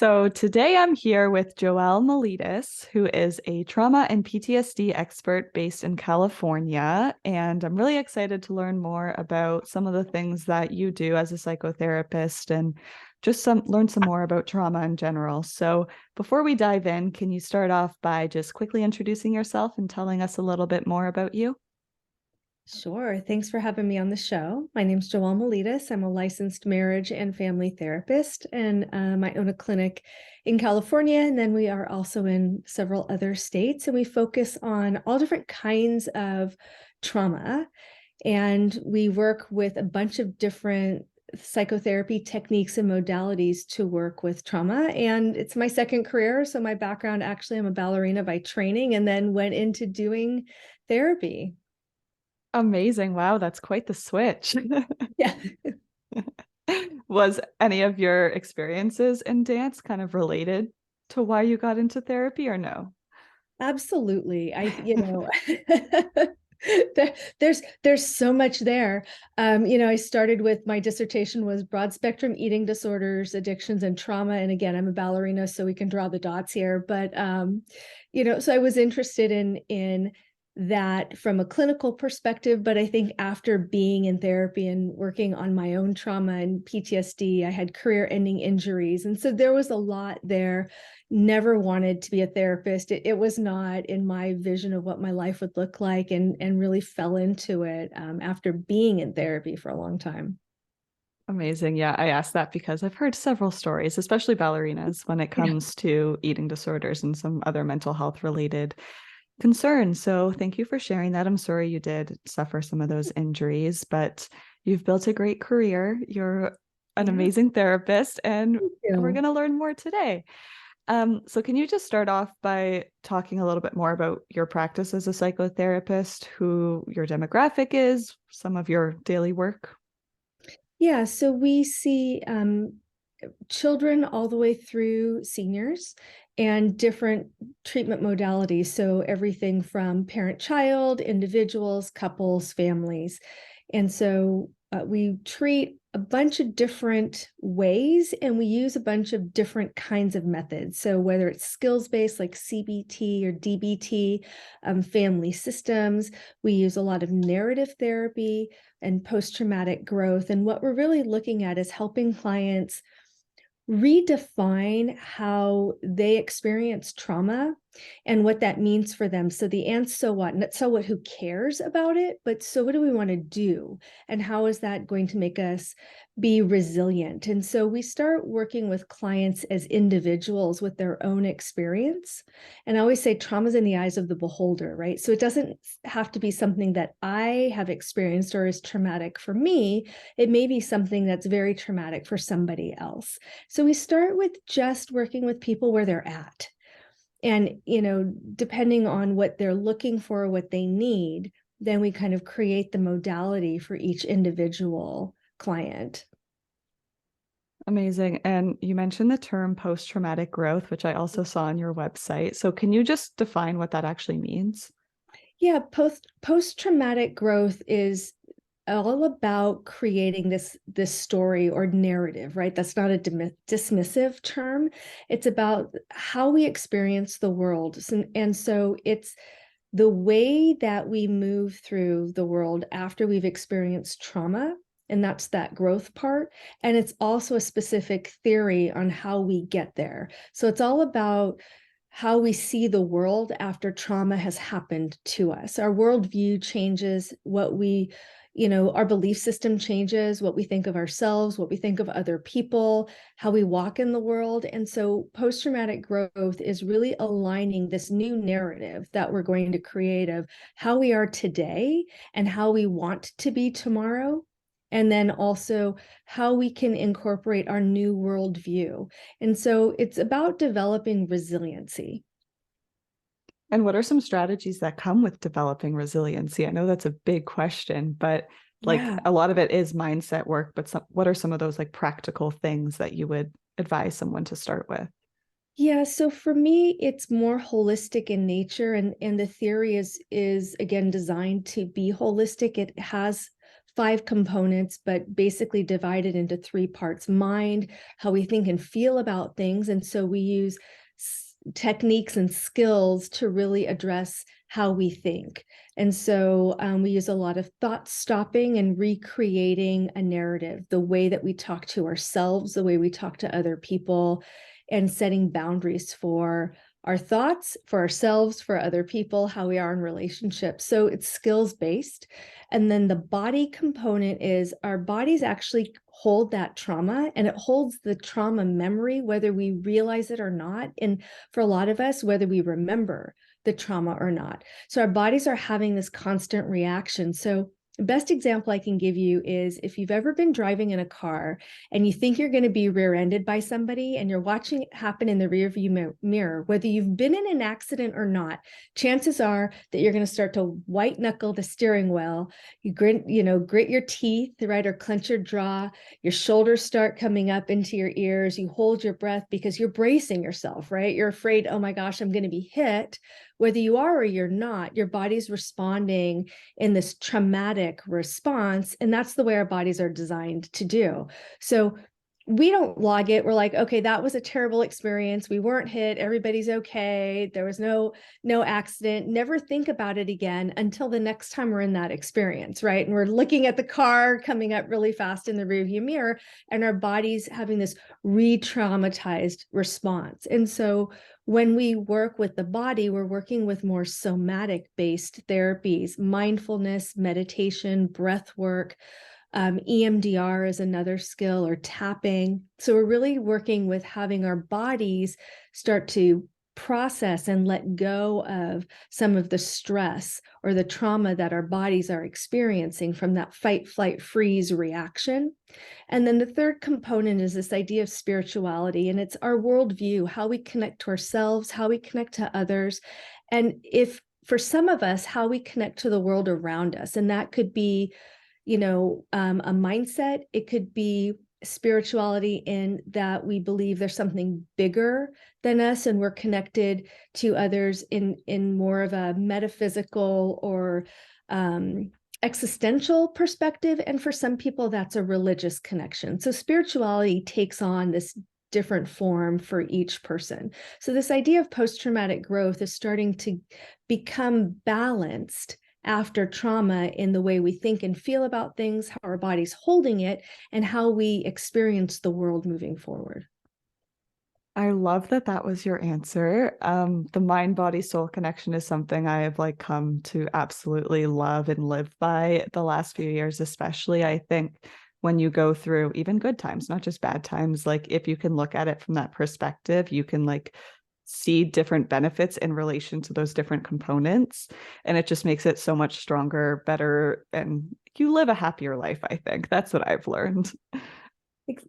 So today I'm here with Joelle Maletis, who is a trauma and PTSD expert based in California. And I'm really excited to learn more about some of the things that you do as a psychotherapist and just learn some more about trauma in general. So before we dive in, can you start off by just quickly introducing yourself and telling us a little bit more about you? Sure. Thanks for having me on the show. My name's Joelle Maletis. I'm a licensed marriage and family therapist, and I own a clinic in California. And then we are also in several other states, and we focus on all different kinds of trauma. And we work with a bunch of different psychotherapy techniques and modalities to work with trauma. And it's my second career. So my background, actually, I'm a ballerina by training and then went into doing therapy. Amazing. Wow, that's quite the switch. Yeah. Was any of your experiences in dance kind of related to why you got into therapy or no? Absolutely. There's so much there. I started with my dissertation was broad spectrum eating disorders, addictions, and trauma. And again, I'm a ballerina, so we can draw the dots here. But so I was interested in that from a clinical perspective. But I think after being in therapy and working on my own trauma and PTSD, I had career-ending injuries. And so there was a lot there. Never wanted to be a therapist. It was not in my vision of what my life would look like, and really fell into it after being in therapy for a long time. Amazing. Yeah, I asked that because I've heard several stories, especially ballerinas, when it Yeah. comes to eating disorders and some other mental health related concerns. So thank you for sharing that. I'm sorry you did suffer some of those injuries, but you've built a great career. You're an Yeah. amazing therapist, and Thank we're you. going to learn more today. So can you just start off by talking a little bit more about your practice as a psychotherapist, who your demographic is, some of your daily work? Yeah, so we see children all the way through seniors and different treatment modalities. So everything from parent-child, individuals, couples, families. And so we treat a bunch of different ways, and we use a bunch of different kinds of methods. So whether it's skills-based like CBT or DBT, family systems, we use a lot of narrative therapy and post-traumatic growth. And what we're really looking at is helping clients redefine how they experience trauma and what that means for them. So the and so what, not so what, who cares about it, but so what do we want to do? And how is that going to make us be resilient? And so we start working with clients as individuals with their own experience. And I always say trauma's in the eyes of the beholder, right? So it doesn't have to be something that I have experienced or is traumatic for me. It may be something that's very traumatic for somebody else. So we start with just working with people where they're at. And, depending on what they're looking for, what they need, then we kind of create the modality for each individual client. Amazing. And you mentioned the term post-traumatic growth, which I also saw on your website. So can you just define what that actually means? Yeah, post-traumatic growth is all about creating this story or narrative, right? That's not a dismissive term. It's about how we experience the world. And so it's the way that we move through the world after we've experienced trauma, and that's that growth part. And it's also a specific theory on how we get there. So it's all about how we see the world after trauma has happened to us. Our worldview changes, our belief system changes, what we think of ourselves, what we think of other people, how we walk in the world. And so post-traumatic growth is really aligning this new narrative that we're going to create of how we are today and how we want to be tomorrow. And then also how we can incorporate our new worldview. And so it's about developing resiliency. And what are some strategies that come with developing resiliency? I know that's a big question, but like Yeah. a lot of it is mindset work, but what are some of those like practical things that you would advise someone to start with? Yeah, so for me, it's more holistic in nature, and the theory is again designed to be holistic. It has 5 components, but basically divided into 3 parts: mind, how we think and feel about things. And so we use techniques and skills to really address how we think. And so we use a lot of thought stopping and recreating a narrative, the way that we talk to ourselves, the way we talk to other people, and setting boundaries for our thoughts, for ourselves, for other people, how we are in relationships. So it's skills based. And then the body component is our bodies actually hold that trauma, and it holds the trauma memory, whether we realize it or not. And for a lot of us, whether we remember the trauma or not. So our bodies are having this constant reaction. So the best example I can give you is if you've ever been driving in a car and you think you're going to be rear-ended by somebody and you're watching it happen in the rearview mirror, whether you've been in an accident or not, chances are that you're going to start to white knuckle the steering wheel. You grit your teeth, right, or clench your jaw. Your shoulders start coming up into your ears. You hold your breath because you're bracing yourself, right? You're afraid, oh my gosh, I'm going to be hit. Whether you are or you're not, your body's responding in this traumatic response. And that's the way our bodies are designed to do. So we don't log it. We're like, okay, that was a terrible experience. We weren't hit. Everybody's okay. There was no accident. Never think about it again until the next time we're in that experience, right? And we're looking at the car coming up really fast in the rearview mirror, and our body's having this re-traumatized response. And so when we work with the body, we're working with more somatic-based therapies, mindfulness, meditation, breath work. EMDR is another skill, or tapping. So we're really working with having our bodies start to process and let go of some of the stress or the trauma that our bodies are experiencing from that fight, flight, freeze reaction. And then the third component is this idea of spirituality, and it's our worldview, how we connect to ourselves, how we connect to others, and if for some of us, how we connect to the world around us. And that could be a mindset. It could be spirituality in that we believe there's something bigger than us and we're connected to others in more of a metaphysical or existential perspective. And for some people, that's a religious connection. So spirituality takes on this different form for each person. So this idea of post-traumatic growth is starting to become balanced after trauma in the way we think and feel about things, how our body's holding it, and how we experience the world moving forward. I love that that was your answer. The mind body soul connection is something I have like come to absolutely love and live by the last few years, especially. I think when you go through even good times, not just bad times, like if you can look at it from that perspective, you can like see different benefits in relation to those different components. And it just makes it so much stronger, better, and you live a happier life, I think. That's what I've learned.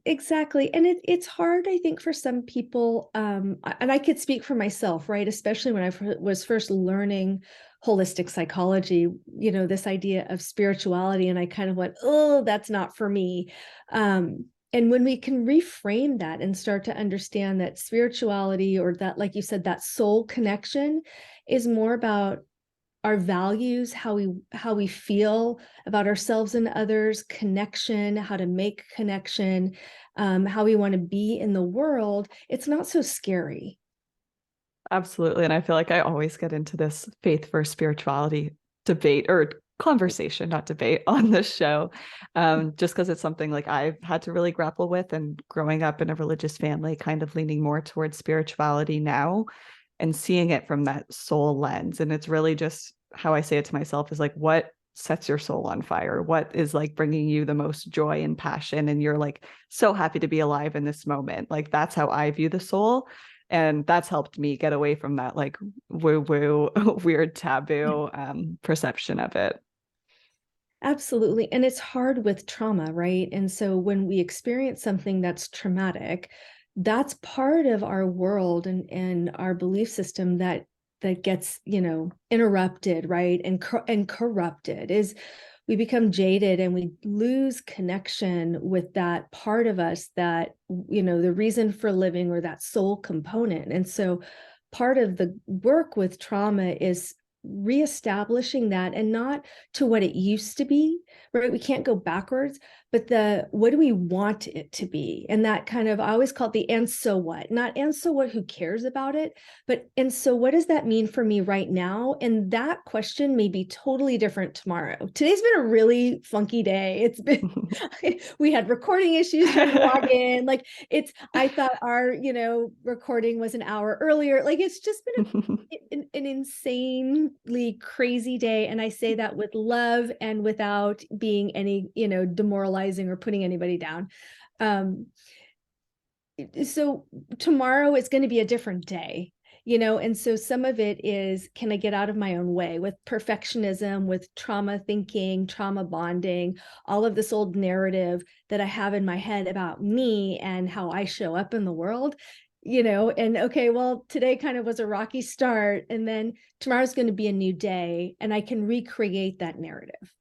Exactly. And it's hard, I think, for some people. And I could speak for myself, right? Especially when I was first learning holistic psychology, this idea of spirituality. And I kind of went, oh, that's not for me. And when we can reframe that and start to understand that spirituality, or that, like you said, that soul connection is more about our values, how we feel about ourselves and others, connection, how to make connection, how we want to be in the world, it's not so scary. Absolutely. And I feel like I always get into this faith versus spirituality debate or conversation, not debate, on this show, just because it's something like I've had to really grapple with. And growing up in a religious family, kind of leaning more towards spirituality now and seeing it from that soul lens. And it's really just how I say it to myself is like, what sets your soul on fire? What is like bringing you the most joy and passion? And you're like so happy to be alive in this moment. Like that's how I view the soul. And that's helped me get away from that like woo woo, weird taboo perception of it. Absolutely. And it's hard with trauma, right? And so when we experience something that's traumatic, that's part of our world and our belief system that gets, interrupted, right? And corrupted is we become jaded and we lose connection with that part of us that, the reason for living, or that soul component. And so part of the work with trauma is reestablishing that, and not to what it used to be, right? We can't go backwards, but what do we want it to be? And that kind of, I always call it the and so what, not and so what, who cares about it, but and so what does that mean for me right now? And that question may be totally different tomorrow. Today's been a really funky day. It's been, we had recording issues trying to log in. Like I thought our, recording was an hour earlier. Like it's just been an insanely crazy day. And I say that with love and without being any, demoralizing or putting anybody down. So tomorrow is going to be a different day, and so some of it is, can I get out of my own way with perfectionism, with trauma thinking, trauma bonding, all of this old narrative that I have in my head about me and how I show up in the world, and okay, well, today kind of was a rocky start, and then tomorrow's going to be a new day, and I can recreate that narrative.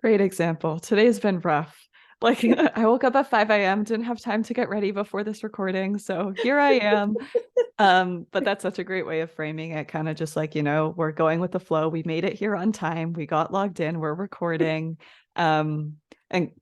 Great example. Today's been rough. Like I woke up at 5 a.m., didn't have time to get ready before this recording. So here I am. But that's such a great way of framing it, kind of just like, we're going with the flow. We made it here on time. We got logged in, we're recording. And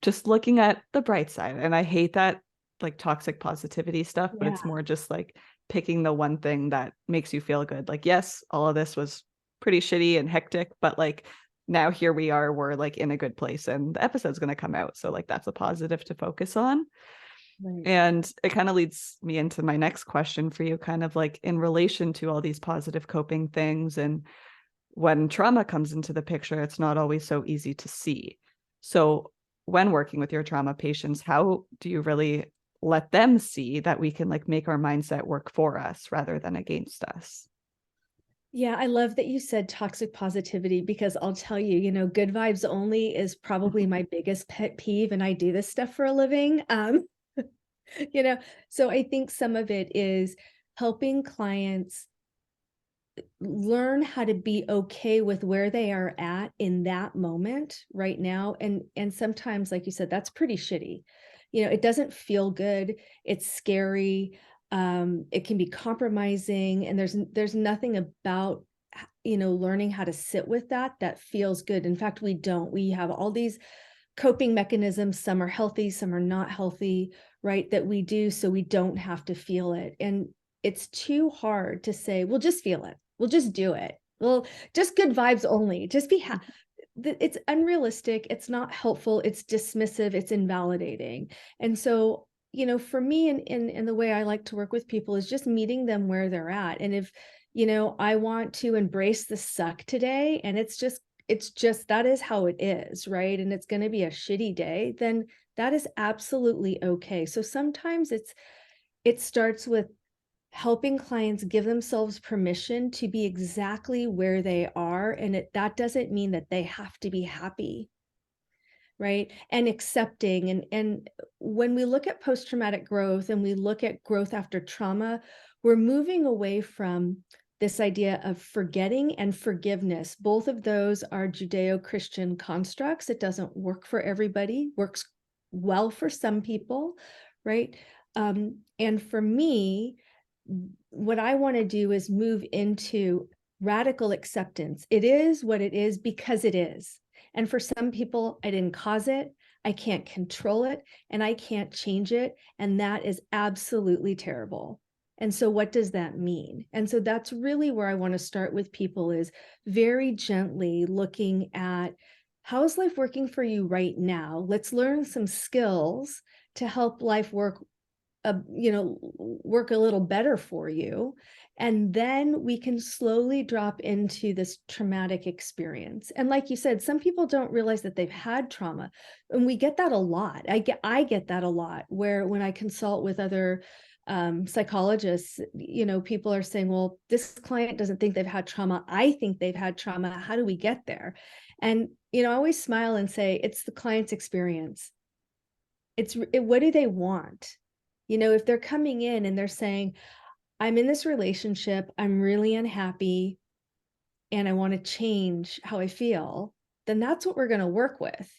just looking at the bright side. And I hate that like toxic positivity stuff, but it's more just like picking the one thing that makes you feel good. Like, yes, all of this was pretty shitty and hectic, but like now here we are, we're like in a good place and the episode's going to come out. So like that's a positive to focus on. Right. And it kind of leads me into my next question for you, kind of like in relation to all these positive coping things. And when trauma comes into the picture, it's not always so easy to see. So when working with your trauma patients, how do you really let them see that we can like make our mindset work for us rather than against us? Yeah, I love that you said toxic positivity, because I'll tell you, good vibes only is probably my biggest pet peeve, and I do this stuff for a living. So I think some of it is helping clients learn how to be okay with where they are at in that moment right now. And sometimes, like you said, that's pretty shitty. It doesn't feel good. It's scary. It can be compromising, and there's nothing about learning how to sit with that feels good. In fact, we have all these coping mechanisms. Some are healthy, some are not healthy, right, that we do so we don't have to feel it. And it's too hard to say, well, just feel it, we'll just do it, well, just good vibes only, just be happy. It's unrealistic, it's not helpful, it's dismissive, it's invalidating. And so, for me, in the way I like to work with people is just meeting them where they're at. And if I want to embrace the suck today, and it's just that is how it is, right? And it's going to be a shitty day, then that is absolutely okay. So sometimes it starts with helping clients give themselves permission to be exactly where they are, and that doesn't mean that they have to be happy, right? And accepting. And when we look at post-traumatic growth and we look at growth after trauma, we're moving away from this idea of forgetting and forgiveness. Both of those are Judeo-Christian constructs. It doesn't work for everybody, works well for some people, right? And for me, what I want to do is move into radical acceptance. It is what it is because it is. And for some people, I didn't cause it, I can't control it, and I can't change it. And that is absolutely terrible. And so what does that mean? And so that's really where I want to start with people, is very gently looking at, how is life working for you right now? Let's learn some skills to help life work work a little better for you. And then we can slowly drop into this traumatic experience. And like you said, some people don't realize that they've had trauma. And we get that a lot. I get that a lot, where when I consult with other psychologists, people are saying, well, this client doesn't think they've had trauma, I think they've had trauma. How do we get there? And, I always smile and say, it's the client's experience. What do they want? If they're coming in and they're saying, I'm in this relationship, I'm really unhappy, and I want to change how I feel, then that's what we're going to work with,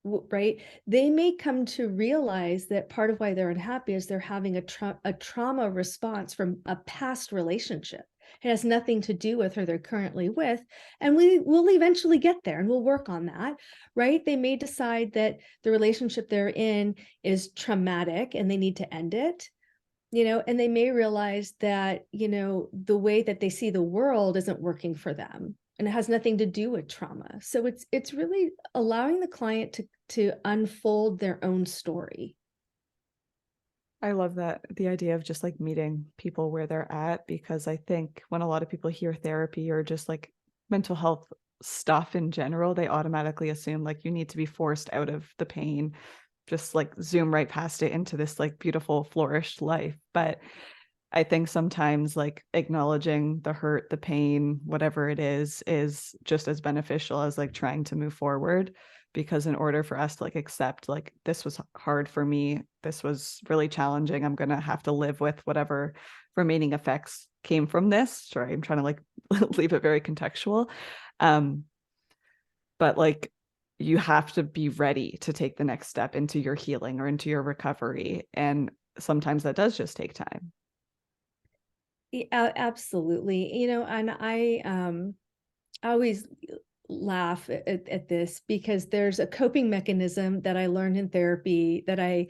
right? They may come to realize that part of why they're unhappy is they're having a trauma response from a past relationship. It has nothing to do with who they're currently with. And we will eventually get there and we'll work on that, right? They may decide that the relationship they're in is traumatic and they need to end it, and they may realize that, the way that they see the world isn't working for them. And it has nothing to do with trauma. So it's really allowing the client to unfold their own story. I love that, the idea of just like meeting people where they're at, because I think when a lot of people hear therapy or just like mental health stuff in general, they automatically assume like you need to be forced out of the pain, just like zoom right past it into this like beautiful flourished life. But I think sometimes like acknowledging the hurt, the pain, whatever it is just as beneficial as like trying to move forward. Because in order for us to like accept like this was hard for me, this was really challenging, I'm gonna have to live with whatever remaining effects came from this. Sorry, I'm trying to like leave it very contextual. Um, but like you have to be ready to take the next step into your healing or into your recovery. And sometimes that does just take time. Yeah, absolutely. And I always laugh at this because there's a coping mechanism that I learned in therapy that I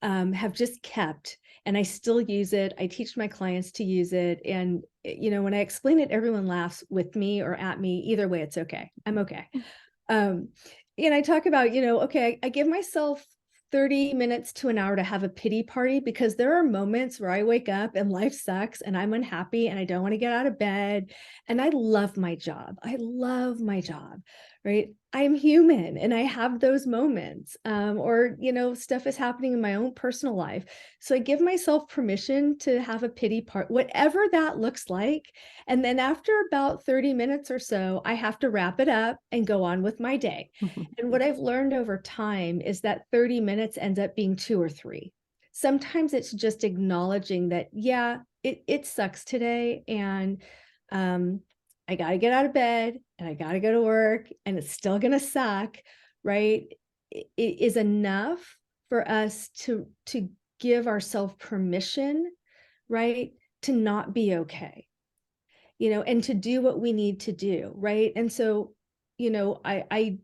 have just kept, and I still use it. I teach my clients to use it. And, when I explain it, everyone laughs with me or at me. Either way, it's okay. I'm okay. Um, and I talk about, okay, I give myself 30 minutes to an hour to have a pity party, because there are moments where I wake up and life sucks and I'm unhappy and I don't want to get out of bed. And I love my job. I love my job, right? I'm human and I have those moments. Or, stuff is happening in my own personal life. So I give myself permission to have a pity part, whatever that looks like. And then after about 30 minutes or so, I have to wrap it up and go on with my day. And what I've learned over time is that 30 minutes ends up being 2 or 3. Sometimes it's just acknowledging that, yeah, it sucks today. And I got to get out of bed and I got to go to work and it's still going to suck, right? It is enough for us to give ourselves permission, right? To not be okay, and to do what we need to do, right? And so, I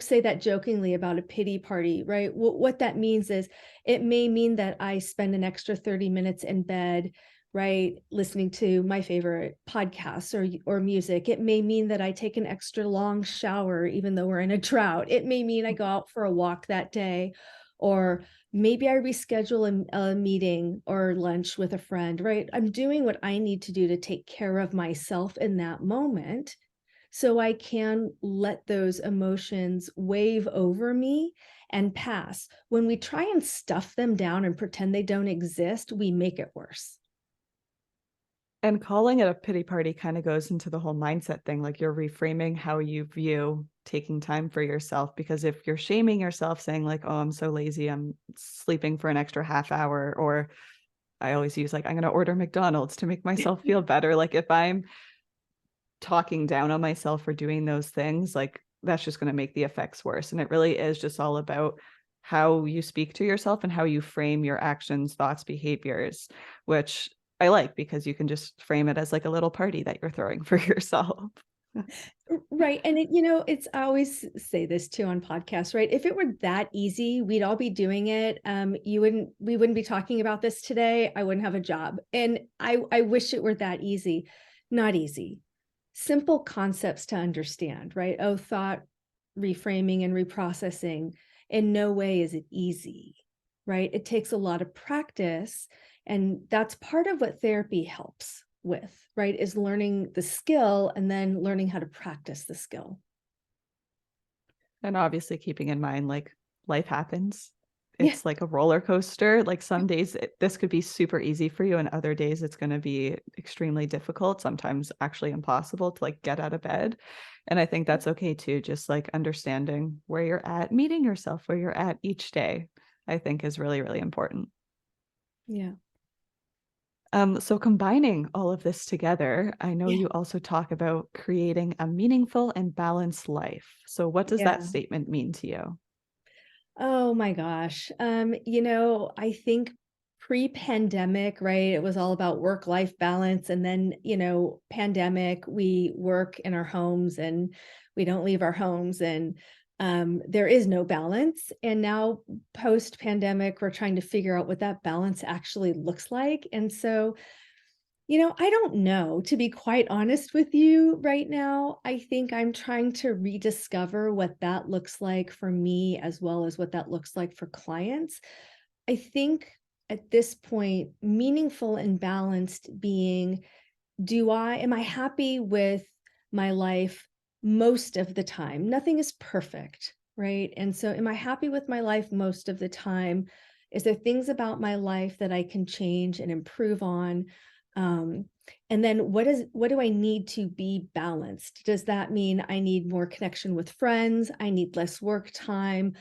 say that jokingly about a pity party, right? What that means is it may mean that I spend an extra 30 minutes in bed, right, listening to my favorite podcasts or music. It may mean that I take an extra long shower, even though we're in a drought. It may mean I go out for a walk that day, or maybe I reschedule a meeting or lunch with a friend, right? I'm doing what I need to do to take care of myself in that moment, so I can let those emotions wave over me and pass. When we try and stuff them down and pretend they don't exist, we make it worse. And calling it a pity party kind of goes into the whole mindset thing. Like you're reframing how you view taking time for yourself. Because if you're shaming yourself, saying like, oh, I'm so lazy, I'm sleeping for an extra half hour, or I always use like, I'm going to order McDonald's to make myself feel better. Like if I'm talking down on myself for doing those things, like that's just going to make the effects worse. And it really is just all about how you speak to yourself and how you frame your actions, thoughts, behaviors, which I like because you can just frame it as like a little party that you're throwing for yourself. Right. And it's, I always say this too on podcasts, right? If it were that easy, we'd all be doing it. We wouldn't be talking about this today. I wouldn't have a job. And I wish it were that easy. Not easy. Simple concepts to understand, right? Oh, thought reframing and reprocessing. In no way is it easy, right? It takes a lot of practice. And that's part of what therapy helps with, right? Is learning the skill and then learning how to practice the skill. And obviously keeping in mind, like life happens. Yeah. It's like a roller coaster. Like some days this could be super easy for you, and other days it's going to be extremely difficult, sometimes actually impossible to like get out of bed. And I think that's okay too. Just like understanding where you're at, meeting yourself where you're at each day, I think is really, really important. Yeah. So combining all of this together, I know Yeah. you also talk about creating a meaningful and balanced life. So what does that Yeah. statement mean to you? Oh my gosh. I think pre-pandemic, right? It was all about work-life balance. And then, pandemic, we work in our homes and we don't leave our homes, and there is no balance. And now post-pandemic, we're trying to figure out what that balance actually looks like. And so, I don't know, to be quite honest with you right now. I think I'm trying to rediscover what that looks like for me, as well as what that looks like for clients. I think at this point, meaningful and balanced being, am I happy with my life most of the time? Nothing is perfect, right? And so, am I happy with my life most of the time? Is there things about my life that I can change and improve on? Um, and then what do I need to be balanced? Does that mean I need more connection with friends? I need less work time?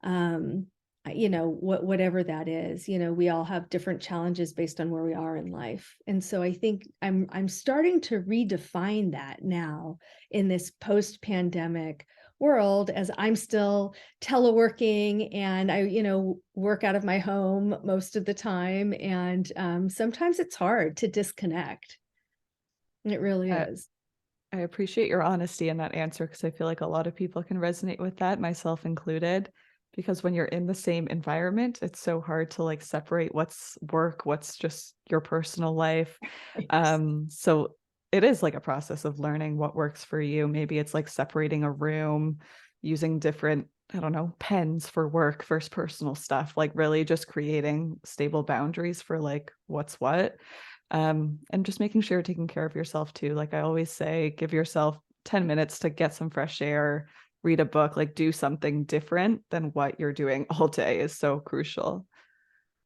Um, whatever that is. We all have different challenges based on where we are in life. And so I think I'm starting to redefine that now in this post-pandemic world, as I'm still teleworking, and I work out of my home most of the time, and sometimes it's hard to disconnect. It really I, is. I appreciate your honesty in that answer because I feel like a lot of people can resonate with that, myself included. Because when you're in the same environment, it's so hard to like separate what's work, what's just your personal life. Yes. So it is like a process of learning what works for you. Maybe it's like separating a room, using different, I don't know, pens for work versus personal stuff, like really just creating stable boundaries for like what's what. And just making sure you're taking care of yourself too. Like I always say, give yourself 10 minutes to get some fresh air, read a book, like do something different than what you're doing all day is so crucial.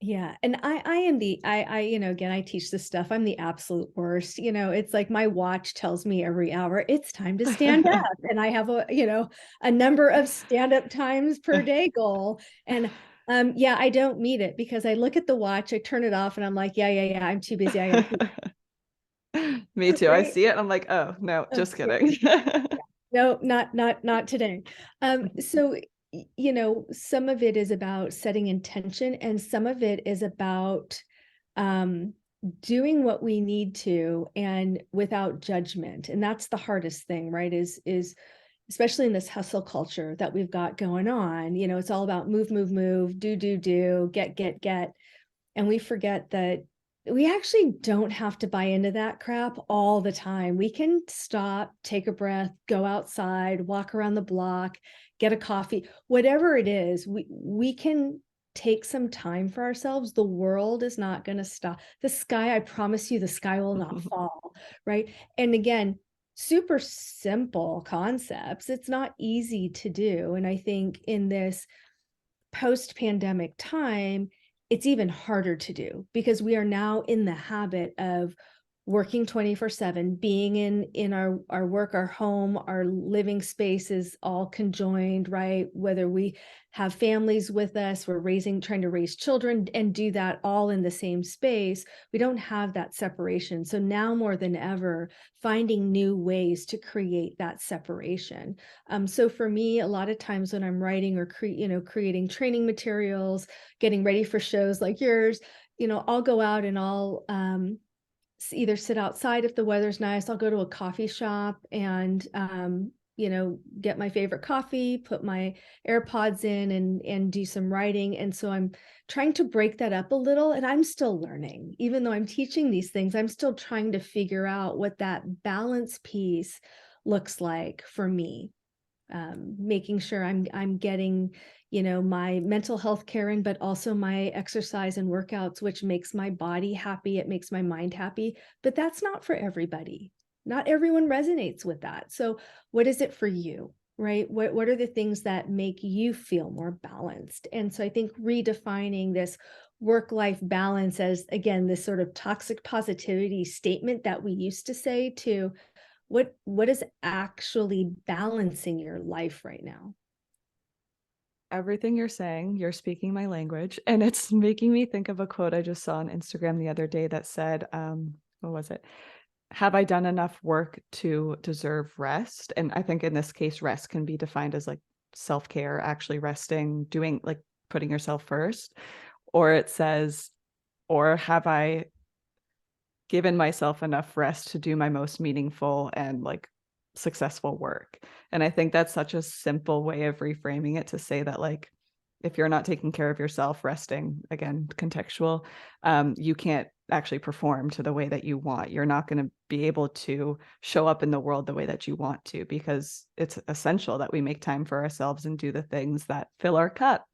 Yeah. And I am again, I teach this stuff. I'm the absolute worst. It's like my watch tells me every hour it's time to stand up. And I have a number of stand-up times per day goal. And yeah, I don't meet it because I look at the watch, I turn it off, and I'm like, yeah, I'm too busy. I gotta keep Me too. I right. see it. I'm like, oh no, Oh, just yeah. kidding. No, not today. So some of it is about setting intention, and some of it is about um, doing what we need to, and without judgment. And that's the hardest thing, right? Is especially in this hustle culture that we've got going on. It's all about move, do, get. And we forget that we actually don't have to buy into that crap all the time. We can stop, take a breath, go outside, walk around the block, get a coffee, whatever it is. We can take some time for ourselves. The world is not going to stop. The sky, I promise you, the sky will not fall, right? And again, super simple concepts. It's not easy to do. And I think in this post-pandemic time, it's even harder to do because we are now in the habit of working 24/7, being in our work, our home, our living spaces all conjoined, right? Whether we have families with us, we're trying to raise children and do that all in the same space. We don't have that separation. So now more than ever, finding new ways to create that separation. So for me, a lot of times when I'm writing or creating training materials, getting ready for shows like yours, I'll go out and I'll either sit outside if the weather's nice. I'll go to a coffee shop and get my favorite coffee, put my AirPods in, and do some writing. And so I'm trying to break that up a little, and I'm still learning. Even though I'm teaching these things, I'm still trying to figure out what that balance piece looks like for me. Making sure I'm getting my mental health care in, but also my exercise and workouts, which makes my body happy, it makes my mind happy. But that's not for everybody. Not everyone resonates with that. So what is it for you? Right? What are the things that make you feel more balanced? And so I think redefining this work-life balance as, again, this sort of toxic positivity statement that we used to say, to what is actually balancing your life right now? Everything you're saying, you're speaking my language. And it's making me think of a quote I just saw on Instagram the other day that said, what was it? Have I done enough work to deserve rest? And I think in this case, rest can be defined as like self-care, actually resting, doing like putting yourself first. Or it says, or have I given myself enough rest to do my most meaningful and like successful work? And I think that's such a simple way of reframing it, to say that like if you're not taking care of yourself, resting, again, contextual, you can't actually perform to the way that you want. You're not going to be able to show up in the world the way that you want to, because it's essential that we make time for ourselves and do the things that fill our cup.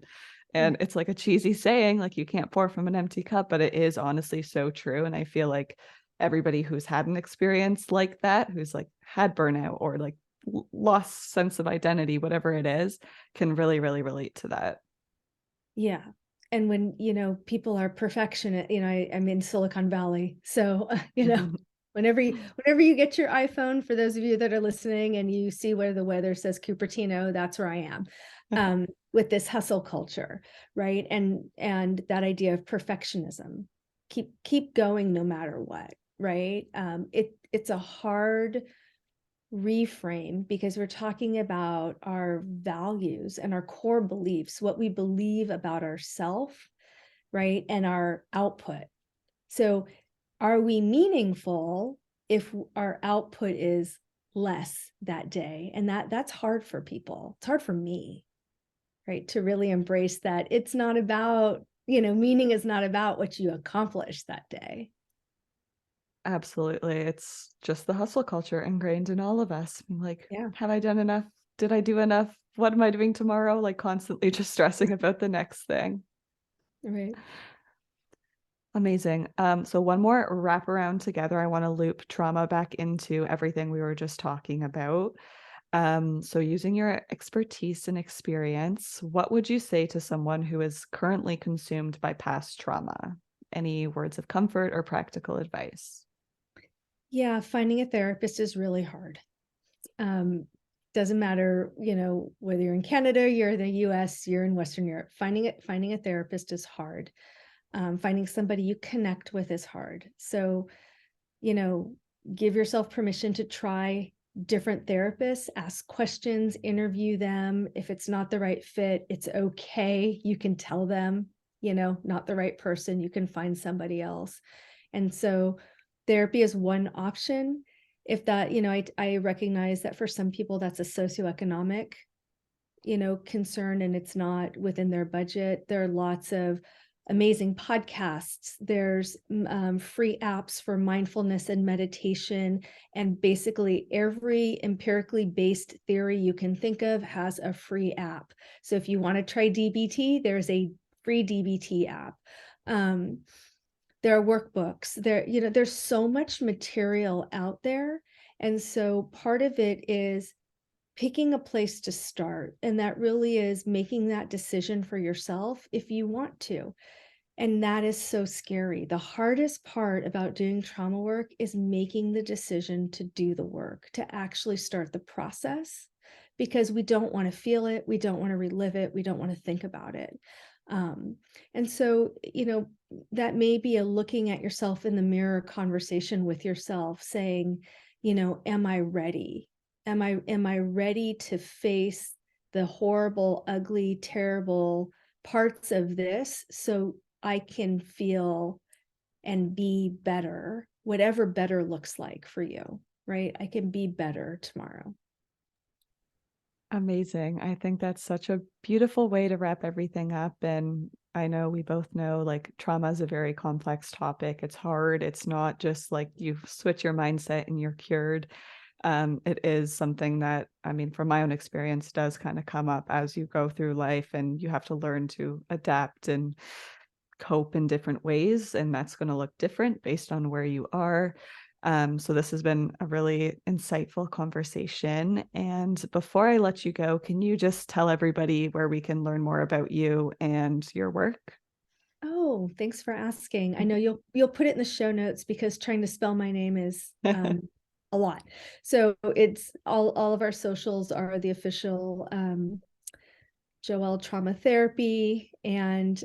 And it's like a cheesy saying, like you can't pour from an empty cup, but it is honestly so true. And I feel like everybody who's had an experience like that, who's like had burnout or like lost sense of identity, whatever it is, can really, really relate to that. Yeah. And when, people are perfectionist, I'm in Silicon Valley. So, whenever you get your iPhone, for those of you that are listening and you see where the weather says Cupertino, that's where I am, with this hustle culture, right? And that idea of perfectionism, keep going no matter what, right? It's a hard reframe, because we're talking about our values and our core beliefs, what we believe about ourselves, right? And our output. So are we meaningful if our output is less that day? And that's hard for people. It's hard for me, right? To really embrace that. It's not about, meaning is not about what you accomplish that day. Absolutely. It's just the hustle culture ingrained in all of us. Being like, Yeah. have I done enough? Did I do enough? What am I doing tomorrow? Like constantly just stressing about the next thing. Right. Amazing. So one more wrap around together. I want to loop trauma back into everything we were just talking about. So using your expertise and experience, what would you say to someone who is currently consumed by past trauma? Any words of comfort or practical advice? Yeah, finding a therapist is really hard. Doesn't matter, whether you're in Canada, you're in the US, you're in Western Europe, finding a therapist is hard. Finding somebody you connect with is hard. So, you know, give yourself permission to try different therapists, ask questions, interview them. If it's not the right fit, it's okay. You can tell them, not the right person, you can find somebody else. And so therapy is one option. If that, I recognize that for some people that's a socioeconomic, concern, and it's not within their budget. There are lots of amazing podcasts. There's free apps for mindfulness and meditation. And basically every empirically based theory you can think of has a free app. So if you want to try DBT, there's a free DBT app. There are workbooks there, there's so much material out there. And so part of it is picking a place to start. And that really is making that decision for yourself if you want to. And that is so scary. The hardest part about doing trauma work is making the decision to do the work, to actually start the process, because we don't want to feel it. We don't want to relive it. We don't want to think about it. And so, that may be a looking at yourself in the mirror conversation with yourself, saying, am I ready? Am I ready to face the horrible, ugly, terrible parts of this so I can feel and be better, whatever better looks like for you, right? I can be better tomorrow. Amazing. I think that's such a beautiful way to wrap everything up. And I know we both know like trauma is a very complex topic. It's hard. It's not just like you switch your mindset and you're cured. It is something that, I mean, from my own experience, does kind of come up as you go through life, and you have to learn to adapt and cope in different ways. And that's going to look different based on where you are. So this has been a really insightful conversation. And before I let you go, can you just tell everybody where we can learn more about you and your work? Oh, thanks for asking. I know you'll put it in the show notes, because trying to spell my name is a lot. So it's all of our socials are the official Joelle Trauma Therapy, and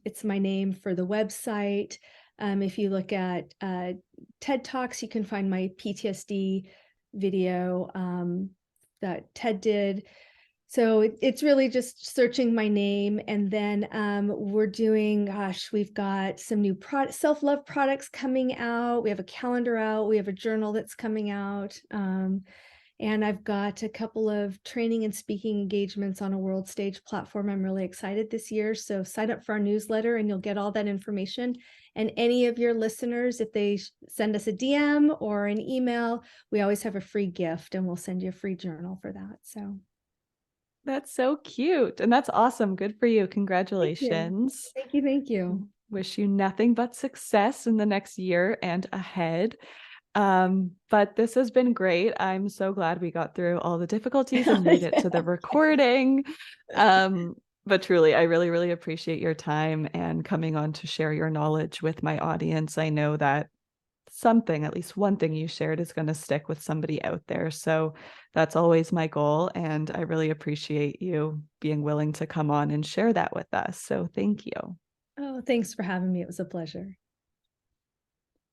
it's my name for the website. If you look at TED Talks, you can find my PTSD video that TED did. So it's really just searching my name. And then we're doing, gosh, we've got some new self-love products coming out. We have a calendar out. We have a journal that's coming out. And I've got a couple of training and speaking engagements on a world stage platform. I'm really excited this year. So sign up for our newsletter and you'll get all that information. And any of your listeners, if they send us a DM or an email, we always have a free gift and we'll send you a free journal for that. So That's so cute. And that's awesome. Good for you. thank you. Congratulations. Thank you. Thank you. Wish you nothing but success in the next year and ahead. But this has been great. I'm so glad we got through all the difficulties and made it to the recording. But truly, I really, really appreciate your time and coming on to share your knowledge with my audience. I know that something, at least one thing you shared, is going to stick with somebody out there. So that's always my goal. And I really appreciate you being willing to come on and share that with us. So thank you. Oh, thanks for having me. It was a pleasure.